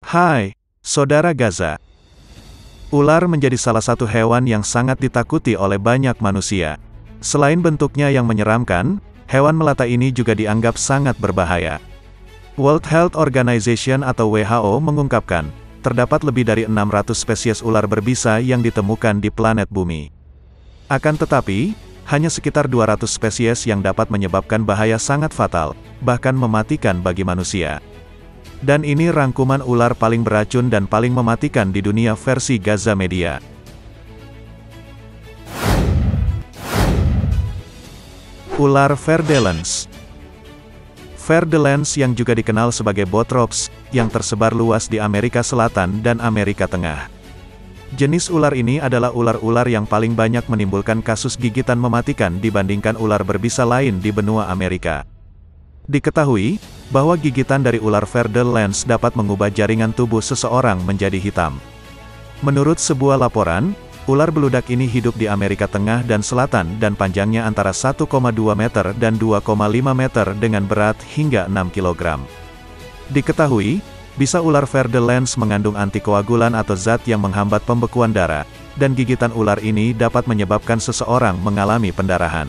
Hai, Saudara Gaza. Ular menjadi salah satu hewan yang sangat ditakuti oleh banyak manusia. Selain bentuknya yang menyeramkan, hewan melata ini juga dianggap sangat berbahaya. World Health Organization atau WHO mengungkapkan, terdapat lebih dari 600 spesies ular berbisa yang ditemukan di planet bumi. Akan tetapi, hanya sekitar 200 spesies yang dapat menyebabkan bahaya sangat fatal, bahkan mematikan bagi manusia. Dan ini rangkuman ular paling beracun dan paling mematikan di dunia versi Gaza Media. Ular Verdelens. Verdelens yang juga dikenal sebagai Bothrops, yang tersebar luas di Amerika Selatan dan Amerika Tengah. Jenis ular ini adalah ular-ular yang paling banyak menimbulkan kasus gigitan mematikan dibandingkan ular berbisa lain di benua Amerika. Diketahui bahwa gigitan dari ular Verdelens dapat mengubah jaringan tubuh seseorang menjadi hitam. Menurut sebuah laporan, ular beludak ini hidup di Amerika Tengah dan Selatan dan panjangnya antara 1,2 meter dan 2,5 meter dengan berat hingga 6 kg. Diketahui, bisa ular Verdelens mengandung antikoagulan atau zat yang menghambat pembekuan darah, dan gigitan ular ini dapat menyebabkan seseorang mengalami pendarahan.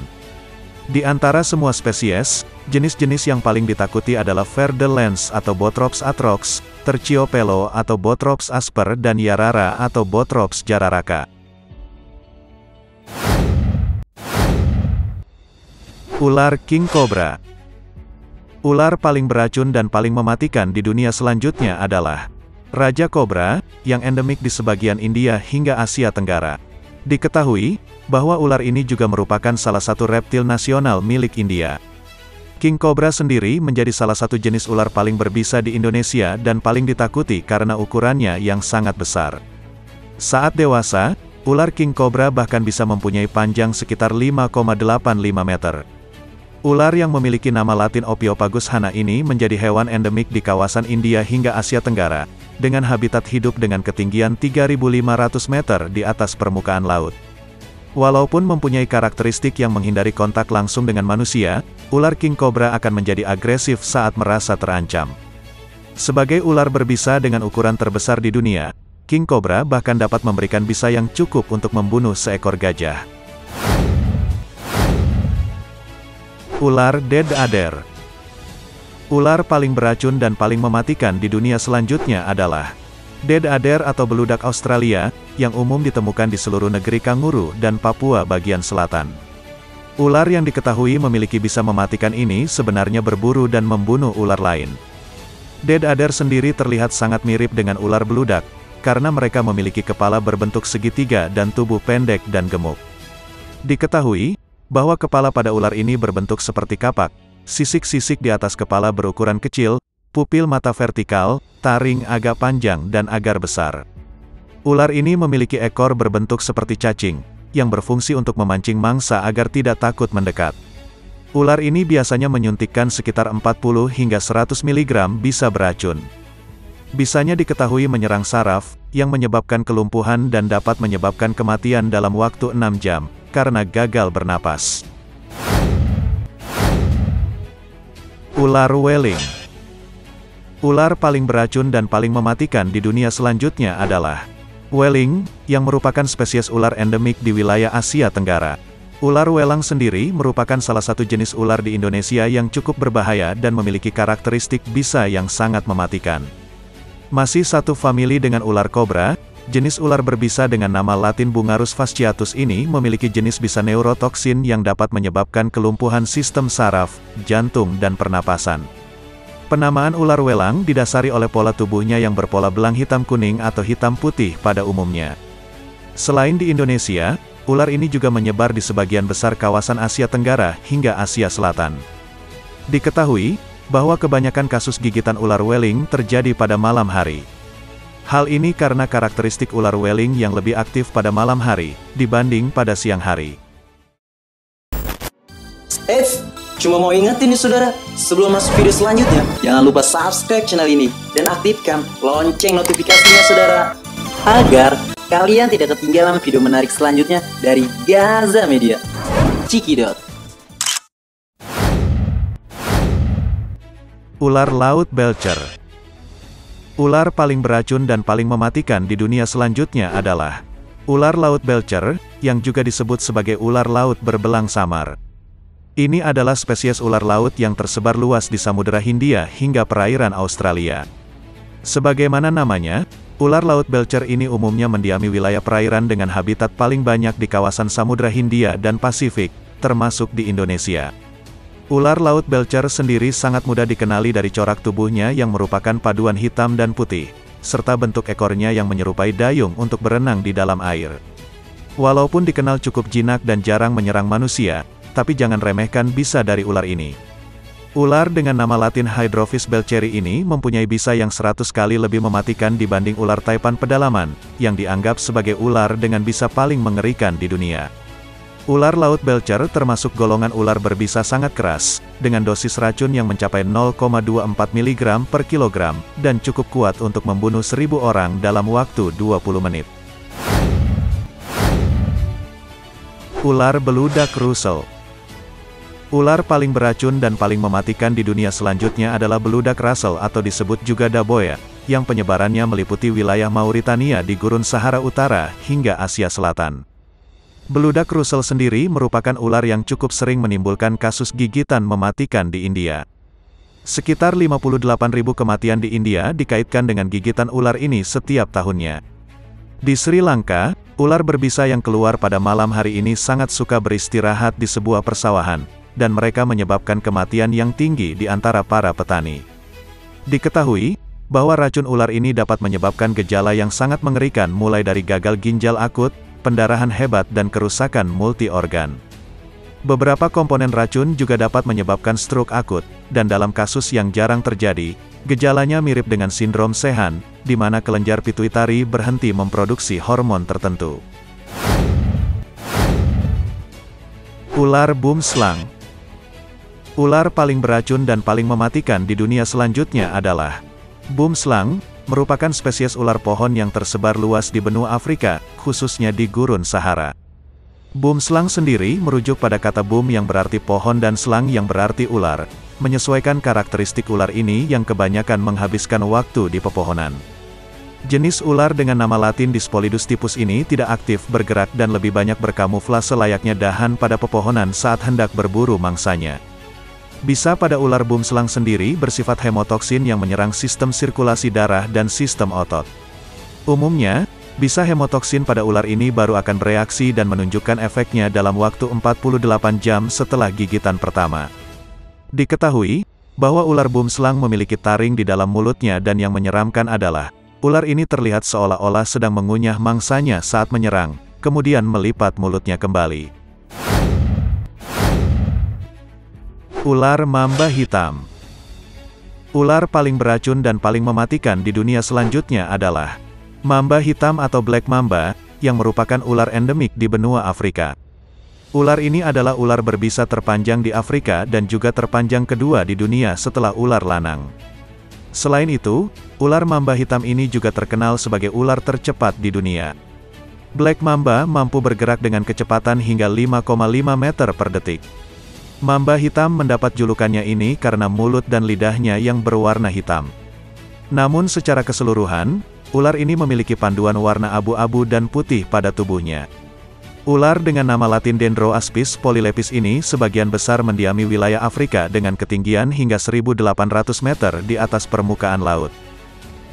Di antara semua spesies, jenis-jenis yang paling ditakuti adalah Verdelens atau Bothrops atrox, Terciopelo atau Bothrops asper dan Yarara atau Bothrops jararaca. Ular King Cobra. Ular paling beracun dan paling mematikan di dunia selanjutnya adalah Raja Kobra, yang endemik di sebagian India hingga Asia Tenggara. Diketahui bahwa ular ini juga merupakan salah satu reptil nasional milik India. King Cobra sendiri menjadi salah satu jenis ular paling berbisa di Indonesia dan paling ditakuti karena ukurannya yang sangat besar. Saat dewasa, ular King Cobra bahkan bisa mempunyai panjang sekitar 5,85 meter. Ular yang memiliki nama latin Ophiopagus hana ini menjadi hewan endemik di kawasan India hingga Asia Tenggara, dengan habitat hidup dengan ketinggian 3.500 meter di atas permukaan laut. Walaupun mempunyai karakteristik yang menghindari kontak langsung dengan manusia, ular King Cobra akan menjadi agresif saat merasa terancam. Sebagai ular berbisa dengan ukuran terbesar di dunia, King Cobra bahkan dapat memberikan bisa yang cukup untuk membunuh seekor gajah. Ular Dead Adder. Ular paling beracun dan paling mematikan di dunia selanjutnya adalah Dead Adder atau beludak Australia, yang umum ditemukan di seluruh negeri Kanguru dan Papua bagian selatan. Ular yang diketahui memiliki bisa mematikan ini sebenarnya berburu dan membunuh ular lain. Dead Adder sendiri terlihat sangat mirip dengan ular beludak, karena mereka memiliki kepala berbentuk segitiga dan tubuh pendek dan gemuk. Diketahui bahwa kepala pada ular ini berbentuk seperti kapak, sisik-sisik di atas kepala berukuran kecil, pupil mata vertikal, taring agak panjang dan agar besar. Ular ini memiliki ekor berbentuk seperti cacing, yang berfungsi untuk memancing mangsa agar tidak takut mendekat. Ular ini biasanya menyuntikkan sekitar 40 hingga 100 mg bisa beracun. Bisanya diketahui menyerang saraf, yang menyebabkan kelumpuhan dan dapat menyebabkan kematian dalam waktu 6 jam, karena gagal bernapas. Ular Whaling. Ular paling beracun dan paling mematikan di dunia selanjutnya adalah Whaling, yang merupakan spesies ular endemik di wilayah Asia Tenggara. Ular Welang sendiri merupakan salah satu jenis ular di Indonesia yang cukup berbahaya dan memiliki karakteristik bisa yang sangat mematikan. Masih satu famili dengan ular kobra, jenis ular berbisa dengan nama latin Bungarus fasciatus ini memiliki jenis bisa neurotoksin yang dapat menyebabkan kelumpuhan sistem saraf, jantung dan pernapasan. Penamaan ular welang didasari oleh pola tubuhnya yang berpola belang hitam kuning atau hitam putih pada umumnya. Selain di Indonesia, ular ini juga menyebar di sebagian besar kawasan Asia Tenggara hingga Asia Selatan. Diketahui bahwa kebanyakan kasus gigitan ular Whaling terjadi pada malam hari. Hal ini karena karakteristik ular Whaling yang lebih aktif pada malam hari, dibanding pada siang hari. Cuma mau ingetin nih saudara, sebelum masuk video selanjutnya, jangan lupa subscribe channel ini, dan aktifkan lonceng notifikasinya saudara, agar kalian tidak ketinggalan video menarik selanjutnya dari Gaza Media. Cikidot. Ular laut Belcher. Ular paling beracun dan paling mematikan di dunia selanjutnya adalah ular laut belcher, yang juga disebut sebagai ular laut berbelang samar. Ini adalah spesies ular laut yang tersebar luas di Samudera Hindia hingga perairan Australia. Sebagaimana namanya, ular laut belcher ini umumnya mendiami wilayah perairan dengan habitat paling banyak di kawasan Samudra Hindia dan Pasifik, termasuk di Indonesia. Ular laut belcher sendiri sangat mudah dikenali dari corak tubuhnya yang merupakan paduan hitam dan putih, serta bentuk ekornya yang menyerupai dayung untuk berenang di dalam air. Walaupun dikenal cukup jinak dan jarang menyerang manusia, tapi jangan remehkan bisa dari ular ini. Ular dengan nama latin Hydrophis belcheri ini mempunyai bisa yang 100 kali lebih mematikan dibanding ular taipan pedalaman, yang dianggap sebagai ular dengan bisa paling mengerikan di dunia. Ular laut belcher termasuk golongan ular berbisa sangat keras, dengan dosis racun yang mencapai 0,24 mg per kilogram, dan cukup kuat untuk membunuh 1000 orang dalam waktu 20 menit. Ular beludak Russell. Ular paling beracun dan paling mematikan di dunia selanjutnya adalah beludak Russell atau disebut juga daboya, yang penyebarannya meliputi wilayah Mauritania di Gurun Sahara Utara hingga Asia Selatan. Beludak Russell sendiri merupakan ular yang cukup sering menimbulkan kasus gigitan mematikan di India. Sekitar 58.000 kematian di India dikaitkan dengan gigitan ular ini setiap tahunnya. Di Sri Lanka, ular berbisa yang keluar pada malam hari ini sangat suka beristirahat di sebuah persawahan, dan mereka menyebabkan kematian yang tinggi di antara para petani. Diketahui bahwa racun ular ini dapat menyebabkan gejala yang sangat mengerikan mulai dari gagal ginjal akut, pendarahan hebat dan kerusakan multi-organ. Beberapa komponen racun juga dapat menyebabkan stroke akut, dan dalam kasus yang jarang terjadi, gejalanya mirip dengan sindrom Sehun, di mana kelenjar pituitari berhenti memproduksi hormon tertentu. Ular boomslang. Ular paling beracun dan paling mematikan di dunia selanjutnya adalah boomslang, merupakan spesies ular pohon yang tersebar luas di benua Afrika, khususnya di Gurun Sahara. Boomslang sendiri merujuk pada kata boom yang berarti pohon dan slang yang berarti ular, menyesuaikan karakteristik ular ini yang kebanyakan menghabiskan waktu di pepohonan. Jenis ular dengan nama latin Dispolidus tipus ini tidak aktif bergerak dan lebih banyak berkamuflase layaknya dahan pada pepohonan saat hendak berburu mangsanya. Bisa pada ular boomslang sendiri bersifat hemotoksin yang menyerang sistem sirkulasi darah dan sistem otot. Umumnya, bisa hemotoksin pada ular ini baru akan bereaksi dan menunjukkan efeknya dalam waktu 48 jam setelah gigitan pertama. Diketahui bahwa ular boomslang memiliki taring di dalam mulutnya dan yang menyeramkan adalah, ular ini terlihat seolah-olah sedang mengunyah mangsanya saat menyerang, kemudian melipat mulutnya kembali. Ular mamba hitam. Ular paling beracun dan paling mematikan di dunia selanjutnya adalah mamba hitam atau black mamba, yang merupakan ular endemik di benua Afrika. Ular ini adalah ular berbisa terpanjang di Afrika dan juga terpanjang kedua di dunia setelah ular lanang. Selain itu, ular mamba hitam ini juga terkenal sebagai ular tercepat di dunia. Black mamba mampu bergerak dengan kecepatan hingga 5,5 meter per detik. Mamba hitam mendapat julukannya ini karena mulut dan lidahnya yang berwarna hitam. Namun secara keseluruhan, ular ini memiliki panduan warna abu-abu dan putih pada tubuhnya. Ular dengan nama latin Dendroaspis polylepis ini sebagian besar mendiami wilayah Afrika dengan ketinggian hingga 1.800 meter di atas permukaan laut.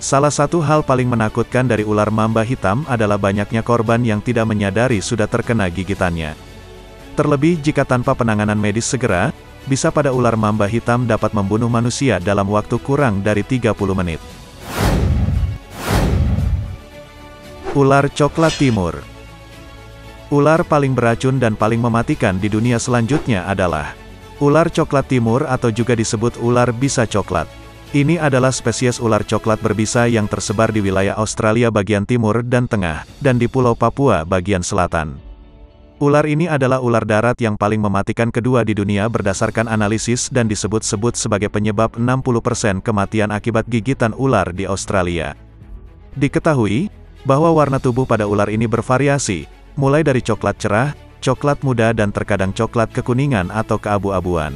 Salah satu hal paling menakutkan dari ular mamba hitam adalah banyaknya korban yang tidak menyadari sudah terkena gigitannya. Terlebih jika tanpa penanganan medis segera, bisa pada ular mamba hitam dapat membunuh manusia dalam waktu kurang dari 30 menit. Ular coklat timur. Ular paling beracun dan paling mematikan di dunia selanjutnya adalah ular coklat timur atau juga disebut ular bisa coklat. Ini adalah spesies ular coklat berbisa yang tersebar di wilayah Australia bagian timur dan tengah, dan di Pulau Papua bagian selatan. Ular ini adalah ular darat yang paling mematikan kedua di dunia berdasarkan analisis dan disebut-sebut sebagai penyebab 60% kematian akibat gigitan ular di Australia. Diketahui bahwa warna tubuh pada ular ini bervariasi, mulai dari coklat cerah, coklat muda dan terkadang coklat kekuningan atau keabu-abuan.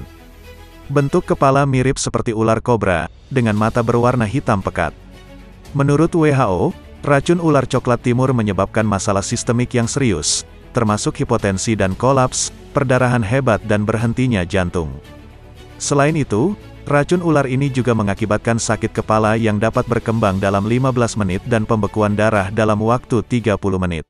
Bentuk kepala mirip seperti ular kobra, dengan mata berwarna hitam pekat. Menurut WHO, racun ular coklat timur menyebabkan masalah sistemik yang serius, termasuk hipotensi dan kolaps, perdarahan hebat dan berhentinya jantung. Selain itu, racun ular ini juga mengakibatkan sakit kepala yang dapat berkembang dalam 15 menit dan pembekuan darah dalam waktu 30 menit.